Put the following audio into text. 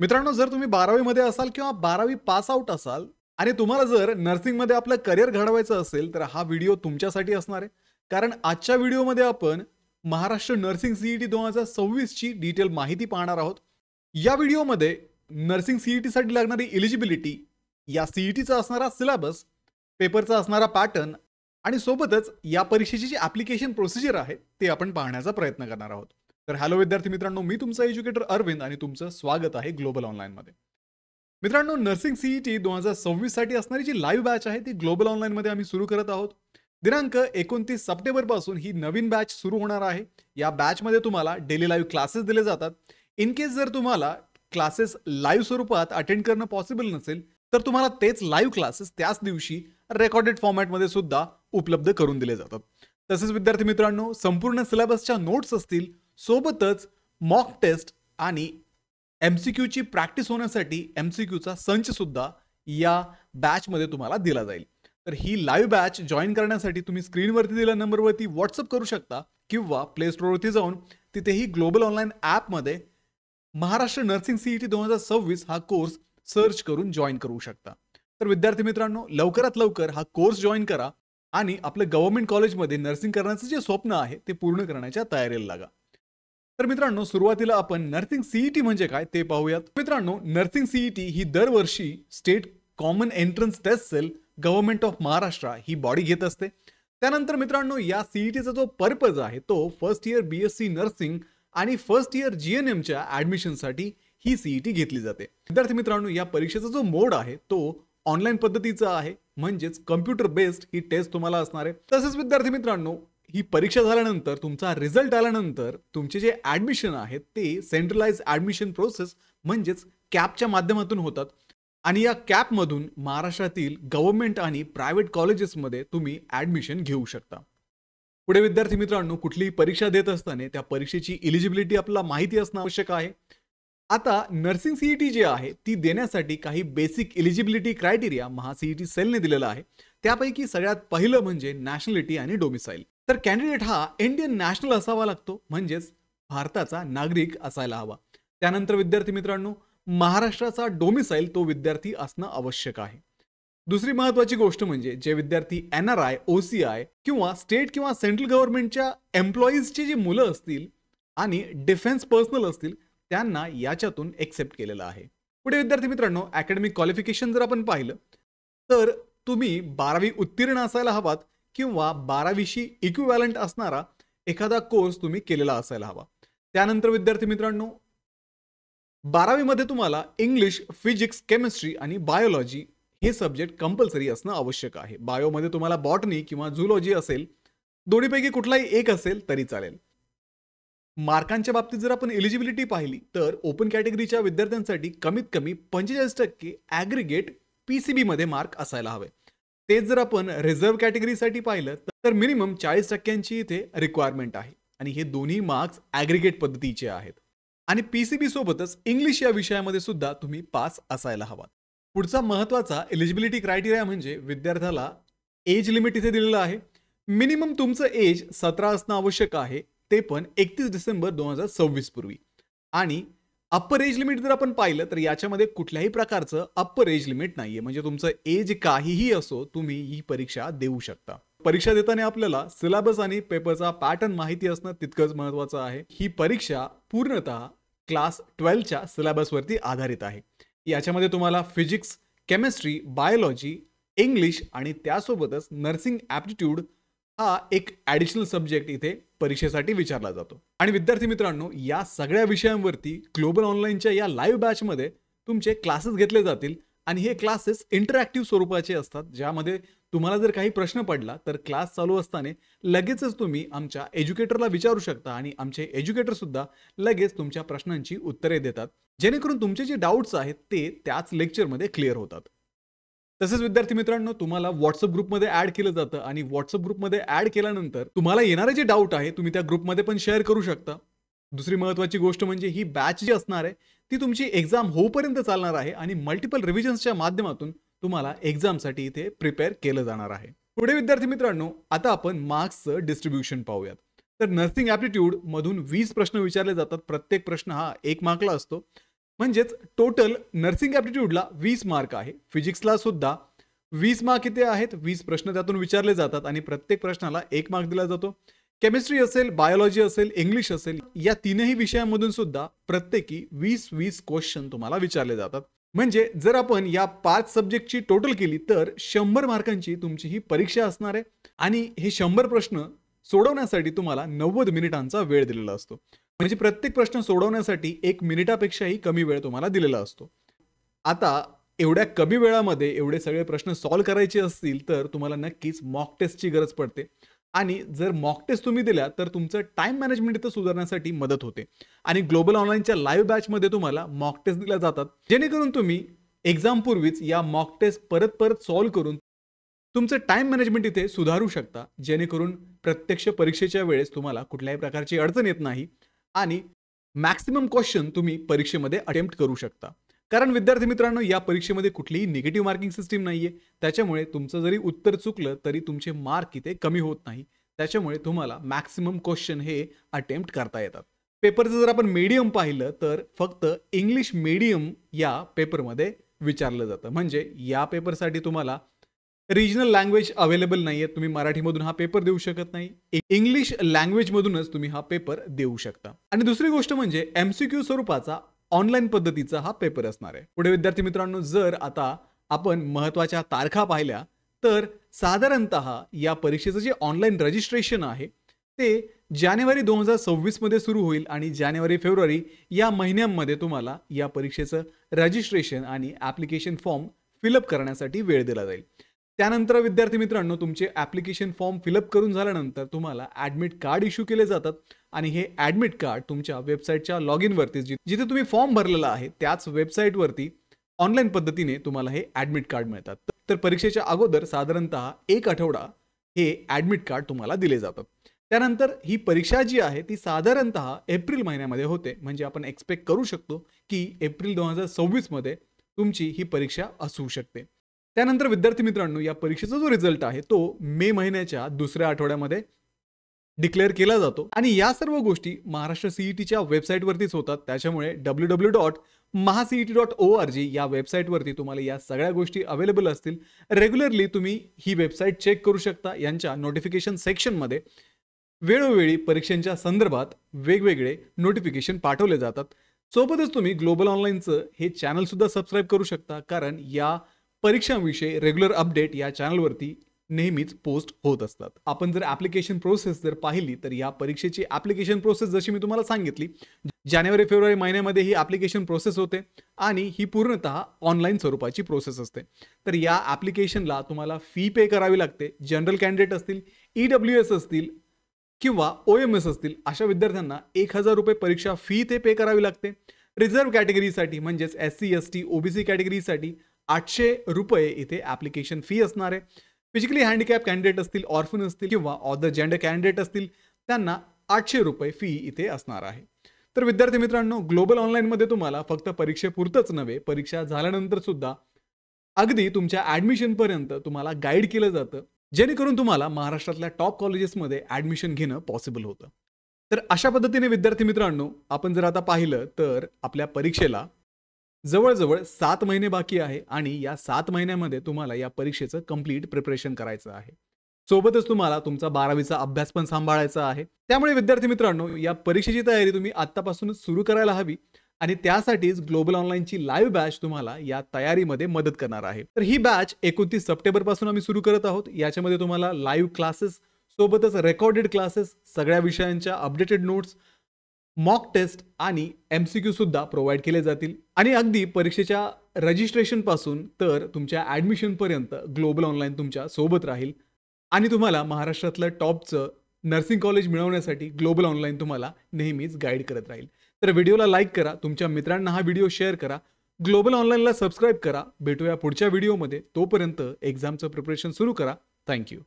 मित्रांनो, जर तुम्ही 12वी मध्ये असाल किंवा 12वी पास आउट असाल आणि तुम्हाला जर नर्सिंगमध्ये आपलं करियर घडवायचं असेल, तर हा व्हिडिओ तुमच्यासाठी असणार आहे. कारण आजच्या व्हिडिओमध्ये आपण महाराष्ट्र नर्सिंग सीईटी 2026 ची डिटेल माहिती पाहणार आहोत. या व्हिडिओमध्ये नर्सिंग सीईटीसाठी लागणारी एलिजिबिलिटी, या सीईटीचा असणारा सिलेबस, पेपरचा असणारा पॅटर्न आणि सोबतच या परीक्षेची जी ॲप्लिकेशन प्रोसिजर आहे, ते आपण पाहण्याचा प्रयत्न करणार आहोत. तर हॅलो विद्यार्थी मित्रांनो, मी तुमचा एज्युकेटर अरविंद आणि तुमचं स्वागत आहे ग्लोबल ऑनलाईनमध्ये. मित्रांनो, नर्सिंग सीईटी 2026 साठी असणारी जी लाईव्ह बॅच आहे ती ग्लोबल ऑनलाईनमध्ये आम्ही सुरू करत आहोत. दिनांक 29 सप्टेंबर पासून ही नवीन बॅच सुरू होणार आहे. या बॅचमध्ये तुम्हाला डेली लाईव्ह क्लासेस दिले जातात. इन केस जर तुम्हाला क्लासेस लाईव्ह स्वरूपात अटेंड करणं पॉसिबल नसेल, तर तुम्हाला तेच लाईव्ह क्लासेस त्याच दिवशी रेकॉर्डेड फॉर्मॅटमध्ये सुद्धा उपलब्ध करून दिले जातात. तसेच विद्यार्थी मित्रांनो, संपूर्ण सिलेबसच्या नोट्स असतील, सोबतच मॉक टेस्ट आणि एमसीक्यूची प्रॅक्टिस होण्यासाठी एमसीक्यूचा संच सुद्धा या बॅचमध्ये तुम्हाला दिला जाईल. तर ही लाईव्ह बॅच जॉईन करण्यासाठी तुम्ही स्क्रीनवरती दिलेल्या नंबरवरती व्हॉट्सअप करू शकता किंवा प्ले स्टोअरवरती जाऊन तिथेही ग्लोबल ऑनलाईन ॲपमध्ये महाराष्ट्र नर्सिंग सीईटी 2026 हा कोर्स सर्च करून जॉईन करू शकता. तर विद्यार्थी मित्रांनो, लवकरात लवकर हा कोर्स जॉईन करा आणि आपलं गव्हर्नमेंट कॉलेजमध्ये नर्सिंग करण्याचं जे स्वप्न आहे ते पूर्ण करण्याच्या तयारीला लागा. तर मित्रांनो, सुरुवातीला आपण नर्सिंग सीईटी म्हणजे काय ते पाहूयात. मित्रांनो, नर्सिंग सीईटी ही दरवर्षी state common entrance test cell government of Maharashtra ही बॉडी घेत असते. त्यानंतर मित्रांनो, या सीईटीचा जो पर्पज आहे तो फर्स्ट इयर बीएससी नर्सिंग आणि फर्स्ट इयर जीएनएमच्या ऍडमिशनसाठी ही सीईटी घेतली जाते. विद्यार्थी मित्रांनो, या परीक्षेचा जो मोड आहे तो ऑनलाईन पद्धतीचा आहे, म्हणजेच कम्प्युटर बेस्ड ही टेस्ट तुम्हाला असणार आहे. तसेच विद्यार्थी मित्रांनो, ही परीक्षा झाल्यानंतर तुमचा रिझल्ट आल्यानंतर तुमचे जे ऍडमिशन आहेत ते सेंट्रलाइज ऍडमिशन प्रोसेस म्हणजेच कॅपच्या माध्यमातून होतात आणि या कॅपमधून महाराष्ट्रातील गव्हर्नमेंट आणि प्रायव्हेट कॉलेजेसमध्ये तुम्ही ऍडमिशन घेऊ शकता. पुढे विद्यार्थी मित्रांनो, कुठलीही परीक्षा देत असताना त्या परीक्षेची एलिजिबिलिटी आपल्याला माहिती असणं आवश्यक आहे. आता नर्सिंग सीईटी जी आहे ती देण्यासाठी काही बेसिक एलिजिबिलिटी क्रायटेरिया महासीईटी सेलने दिलेला आहे. त्यापैकी सगळ्यात पहिलं म्हणजे नॅशनॅलिटी आणि डोमिसाईल. तर कॅन्डिडेट हा इंडियन नॅशनल असावा लागतो, म्हणजेच भारताचा नागरिक असायला हवा. त्यानंतर विद्यार्थी मित्रांनो, महाराष्ट्राचा डोमिसाईल तो विद्यार्थी असणं आवश्यक आहे. दुसरी महत्वाची गोष्ट म्हणजे जे विद्यार्थी एनआरआय, ओसीआय किंवा स्टेट किंवा सेंट्रल गव्हर्नमेंटच्या एम्प्लॉईजची जी मुलं असतील आणि डिफेन्स पर्सनल असतील त्यांना याच्यातून एक्सेप्ट केलेलं आहे. पुढे विद्यार्थी मित्रांनो, अकॅडमिक क्वालिफिकेशन जर आपण पाहिलं तर तुम्ही 12वी उत्तीर्ण असायला हवात किंवा 12वीशी इक्विव्हॅलंट असणारा एखादा कोर्स तुम्ही केलेला असायला हवा. त्यानंतर विद्यार्थी मित्रांनो, 12वी मध्ये तुम्हाला इंग्लिश, फिजिक्स, केमिस्ट्री आणि बायोलॉजी हे सब्जेक्ट कंपल्सरी असणं आवश्यक आहे. बायोमध्ये तुम्हाला बॉटनी किंवा झुलॉजी असेल, दोन्हीपैकी कुठलाही एक असेल तरी चालेल. मार्कांच्या बाबतीत जर आपण एलिजिबिलिटी पाहिली तर ओपन कॅटेगरीच्या विद्यार्थ्यांसाठी कमीत कमी 45% ॲग्रिगेट पीसीबी मध्ये मार्क असायला हवे. तेच जर आपण रिझर्व्ह कॅटेगरीसाठी पाहिलं तर मिनिमम 40% इथे रिक्वायरमेंट आहे आणि हे दोन्ही मार्क्स ॲग्रिगेट पद्धतीचे आहेत. आणि पीसीबी सोबतच इंग्लिश या विषयामध्ये सुद्धा तुम्ही पास असायला हवा. पुढचा महत्वाचा एलिजिबिलिटी क्रायटेरिया म्हणजे विद्यार्थ्याला एज लिमिट इथे दिलेलं आहे. मिनिमम तुमचं एज 17 असणं आवश्यक आहे, ते पण 31 डिसेंबर 2026 पूर्वी. आणि अप्पर एज लिमिट जर आपण पाहिलं तर याच्यामध्ये कुठल्याही प्रकारचं अप्पर एज लिमिट नाहीये, म्हणजे तुमचं एज काहीही असो तुम्ही ही परीक्षा देऊ शकता. परीक्षा देताना आपल्याला सिलेबस आणि पेपरचा पॅटर्न माहिती असणं तितकंच महत्वाचं आहे. ही परीक्षा पूर्णतः क्लास 12च्या सिलेबसवरती आधारित आहे. याच्यामध्ये तुम्हाला फिजिक्स, केमिस्ट्री, बायोलॉजी, इंग्लिश आणि त्यासोबतच नर्सिंग ॲप्टिट्यूड हा एक ॲडिशनल सब्जेक्ट इथे परीक्षेसाठी विचारला जातो. आणि विद्यार्थी मित्रांनो, या सगळ्या विषयांवरती ग्लोबल ऑनलाईनच्या या लाईव्ह बॅचमध्ये तुमचे क्लासेस घेतले जातील आणि हे क्लासेस इंटरॅक्टिव्ह स्वरूपाचे असतात, ज्यामध्ये तुम्हाला जर काही प्रश्न पडला तर क्लास चालू असताना लगेचच तुम्ही आमच्या एज्युकेटरला विचारू शकता आणि आमचे एज्युकेटर सुद्धा लगेच तुमच्या प्रश्नांची उत्तरे देतात, जेणेकरून तुमचे जे डाऊट्स आहेत ते त्याच लेक्चरमध्ये क्लिअर होतात. तसेच विद्यार्थी मित्रांनो, तुम्हाला व्हॉट्सअप ग्रुपमध्ये ऍड केलं जातं आणि व्हॉट्सअप ग्रुपमध्ये ऍड केल्यानंतर तुम्हाला येणारे जे डाऊट आहे तुम्ही त्या ग्रुपमध्ये पण शेअर करू शकता. दुसरी महत्वाची गोष्ट म्हणजे ही बॅच जी असणार आहे ती तुमची एक्झाम होईपर्यंत चालणार आहे आणि मल्टिपल रिव्हिजन्सच्या माध्यमातून तुम्हाला एक्झामसाठी इथे प्रिपेअर केलं जाणार आहे. पुढे विद्यार्थी मित्रांनो, आता आपण मार्क्सचं डिस्ट्रीब्युशन पाहूयात. तर नर्सिंग ॲप्टिट्यूड मधून 20 प्रश्न विचारले जातात. प्रत्येक प्रश्न हा 1 मार्कला असतो. म्हणजेच टोटल नर्सिंग ॲप्टिट्यूडला 20 मार्क आहे. फिजिक्सला सुद्धा 20 मार्क इथे आहेत. 20 प्रश्न त्यातून विचारले जातात आणि प्रत्येक प्रश्नाला 1 मार्क दिला जातो. केमिस्ट्री असेल, बायोलॉजी असेल, इंग्लिश असेल, या तीनही विषयांमधून सुद्धा प्रत्येकी 20-20 क्वेश्चन तुम्हाला विचारले जातात. म्हणजे जर आपण या 5 सब्जेक्टची टोटल केली तर 100 मार्कांची तुमची ही परीक्षा असणार आहे आणि हे 100 प्रश्न सोडवण्यासाठी तुम्हाला 90 मिनिटांचा वेळ दिलेला असतो. म्हणजे प्रत्येक प्रश्न सोडवण्यासाठी 1 मिनिटापेक्षाही कमी वेळ तुम्हाला दिलेला असतो. आता एवढ्या कमी वेळामध्ये एवढे सगळे प्रश्न सॉल्व्ह करायचे असतील तर तुम्हाला नक्कीच मॉक टेस्टची गरज पडते आणि जर मॉक टेस्ट तुम्ही दिल्या तर तुमचं टाइम मॅनेजमेंट इथं सुधारण्यासाठी मदत होते आणि ग्लोबल ऑनलाईनच्या लाईव्ह बॅचमध्ये तुम्हाला मॉक टेस्ट दिल्या जातात, जेणेकरून तुम्ही एक्झाम पूर्वीच या मॉक टेस्ट परत सॉल्व्ह करून तुमचं टाइम मॅनेजमेंट इथे सुधारू शकता, जेणेकरून प्रत्यक्ष परीक्षेच्या वेळेस तुम्हाला कुठल्याही प्रकारची अडचण येत नाही आणि मॅक्सिमम क्वेश्चन तुम्ही परीक्षेमध्ये अटेम्प्ट करू शकता. कारण विद्यार्थी मित्रांनो, या परीक्षेमध्ये कुठलीही निगेटिव्ह मार्किंग सिस्टीम नाहीये. त्याच्यामुळे तुमचं जरी उत्तर चुकलं तरी तुमचे मार्क इथे कमी होत नाही. त्याच्यामुळे तुम्हाला मॅक्सिमम क्वेश्चन हे अटेम्प्ट करता येतात. पेपरचं जर आपण मीडियम पाहिलं तर फक्त इंग्लिश मीडियम या पेपरमध्ये विचारलं जातं. म्हणजे या पेपरसाठी तुम्हाला रिजनल लँग्वेज अवेलेबल नाहीये. तुम्ही मराठीमधून हा पेपर देऊ शकत नाही. इंग्लिश लँग्वेजमधूनच तुम्ही हा पेपर देऊ शकता. आणि दुसरी गोष्ट म्हणजे MCQ स्वरूपाचा ऑनलाईन पद्धतीचा हा पेपर असणार आहे. पुढे विद्यार्थी मित्रांनो, जर आता आपण महत्त्वाच्या तारखा पाहिल्या तर साधारणतः या परीक्षेचं जे ऑनलाईन रजिस्ट्रेशन आहे ते जानेवारी 2026 मध्ये सुरू होईल आणि जानेवारी-फेब्रुवारी या महिन्यांमध्ये तुम्हाला या परीक्षेचं रजिस्ट्रेशन आणि ॲप्लिकेशन फॉर्म फिलअप करण्यासाठी वेळ दिला जाईल. त्यानंतर विद्यार्थी मित्रांनो, तुमचे ॲप्लिकेशन फॉर्म फिलअप करून झाल्यानंतर तुम्हाला ॲडमिट कार्ड इश्यू केले जातात आणि हे ॲडमिट कार्ड तुमच्या वेबसाईटच्या लॉग इनवरती जिथे तुम्ही फॉर्म भरलेला आहे त्याच वेबसाईटवरती ऑनलाईन पद्धतीने तुम्हाला हे ॲडमिट कार्ड मिळतात. तर परीक्षेच्या अगोदर साधारणतः 1 आठवडा हे ॲडमिट कार्ड तुम्हाला दिले जातात. त्यानंतर ही परीक्षा जी आहे ती साधारणतः एप्रिल महिन्यामध्ये होते. म्हणजे आपण एक्सपेक्ट करू शकतो की एप्रिल 2026 मध्ये तुमची ही परीक्षा असू शकते. त्यानंतर विद्यार्थी मित्रांनो, या परीक्षेचा जो रिझल्ट आहे तो मे महिन्याच्या दुसऱ्या आठवड्यामध्ये डिक्लेअर केला जातो आणि या सर्व गोष्टी महाराष्ट्र CETच्या वेबसाईटवरतीच होतात. त्याच्यामुळे www.mahacet.org या वेबसाईटवरती तुम्हाला या सगळ्या गोष्टी अवेलेबल असतील. रेग्युलरली तुम्ही ही वेबसाईट चेक करू शकता. यांच्या नोटिफिकेशन सेक्शनमध्ये वेळोवेळी परीक्षांच्या संदर्भात वेगवेगळे नोटिफिकेशन पाठवले जातात. सोबतच तुम्ही ग्लोबल ऑनलाईनचं हे चॅनल सुद्धा सबस्क्राईब करू शकता, कारण या परीक्षांविषयी रेग्युलर अपडेट या चॅनलवरती नेहमीच पोस्ट होत असतात. आपण जर ॲप्लिकेशन प्रोसेस जर पाहिली तर या परीक्षेची ॲप्लिकेशन प्रोसेस जशी मी तुम्हाला सांगितली, जानेवारी-फेब्रुवारी महिन्यामध्ये ही ॲप्लिकेशन प्रोसेस होते आणि ही पूर्णतः ऑनलाईन स्वरूपाची प्रोसेस असते. तर या ॲप्लिकेशनला तुम्हाला फी पे करावी लागते. जनरल कॅन्डिडेट असतील, EWS असतील किंवा OMS असतील अशा विद्यार्थ्यांना 1000 रुपये परीक्षा फी ते पे करावी लागते. रिझर्व्ह कॅटेगरीसाठी म्हणजेच SC, ST, OBC कॅटेगरीसाठी 800 रुपये इथे ॲप्लिकेशन फी असणार आहे. फिजिकली हँडिकॅप कॅन्डिडेट असतील, ऑर्फन असतील किंवा ऑदर जेंडर कॅन्डिडेट असतील त्यांना 800 रुपये फी इथे असणार आहे. तर विद्यार्थी मित्रांनो, ग्लोबल ऑनलाईनमध्ये तुम्हाला फक्त परीक्षेपुरतच नव्हे, परीक्षा झाल्यानंतर सुद्धा अगदी तुमच्या ॲडमिशनपर्यंत तुम्हाला गाईड केलं जातं, जेणेकरून तुम्हाला महाराष्ट्रातल्या टॉप कॉलेजेसमध्ये ॲडमिशन घेणं पॉसिबल होतं. तर अशा पद्धतीने विद्यार्थी मित्रांनो, आपण जर आता पाहिलं तर आपल्या परीक्षेला जवळजवळ 7 महिने बाकी आहे आणि या 7 महिन्यामध्ये तुम्हाला या परीक्षेचं कंप्लीट प्रिपरेशन करायचं आहे. सोबतच तुम्हाला तुमचा 12वीचा अभ्यास पण सांभाळायचा आहे. त्यामुळे विद्यार्थी मित्रांनो, या परीक्षेची तयारी तुम्ही आत्तापासूनच सुरू करायला हवी आणि त्यासाठीच ग्लोबल ऑनलाईनची लाईव्ह बॅच तुम्हाला या तयारीमध्ये मदत करणार आहे. तर ही बॅच 29 सप्टेंबरपासून आम्ही सुरू करत आहोत. याच्यामध्ये तुम्हाला लाईव्ह क्लासेस सोबतच रेकॉर्डेड क्लासेस, सगळ्या विषयांच्या अपडेटेड नोट्स, मॉक टेस्ट आणि MCQ सुद्धा प्रोव्हाइड केले जातील आणि अगदी परीक्षेच्या रजिस्ट्रेशन पासून तर तुमच्या ॲडमिशन पर्यंत ग्लोबल ऑनलाईन तुमच्या सोबत राहील आणि तुम्हाला महाराष्ट्रातलं टॉपचं नर्सिंग कॉलेज मिळवण्यासाठी ग्लोबल ऑनलाईन तुम्हाला नेहमीच गाईड करत राहील. तर व्हिडिओला लाईक करा, तुमच्या मित्रांना हा व्हिडिओ शेअर करा, ग्लोबल ऑनलाईनला सबस्क्राईब करा. भेटूया पुढच्या व्हिडिओमध्ये. तोपर्यंत एक्झामचं प्रिपरेशन सुरू करा. थँक्यू.